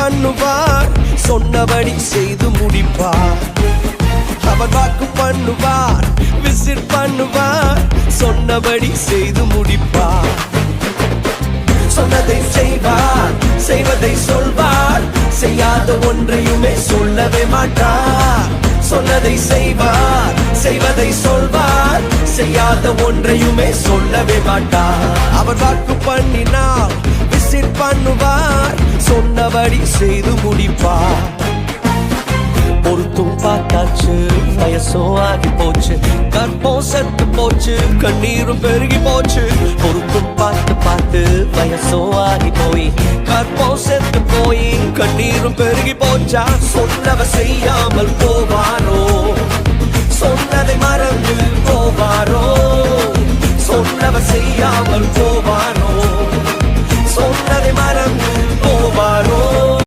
பண்ணுவார், சொன்னபடி செய்து முடிப்பார். அவர் வாக்கு பண்ணுவார், விசிட் பண்ணுவார், சொன்னபடி செய்து முடிப்பார். சொன்னதை செய்வார், செய்வதை சொல்வார், செய்யாத ஒன்றையுமே சொல்லவே மாட்டார். சொன்னதை செய்வார், செய்வதை சொல்வார், செய்யாத ஒன்றையுமே சொல்லவே மாட்டார். அவர் வாக்கு பண்ணினால் விசிட் பண்ணுவார், சொன்னபடி செய்து முடிப்பார். பொருத்தும் பார்த்தாச்சு, வயசும் ஆகி போச்சு, கற்பம் செத்து போச்சு, கண்ணீரும் பெருகி போச்சு. பொருத்தும் பார்த்து பார்த்து வயசும் ஆகி போய், கற்பம் செத்து போய், கண்ணீரும் பெருகி போச்சா. சொன்னவ செய்யாமல் போவாரோ, சொன்னதை மறந்து போவாரோ, சொன்னவ செய்யாமல் போவாரோ.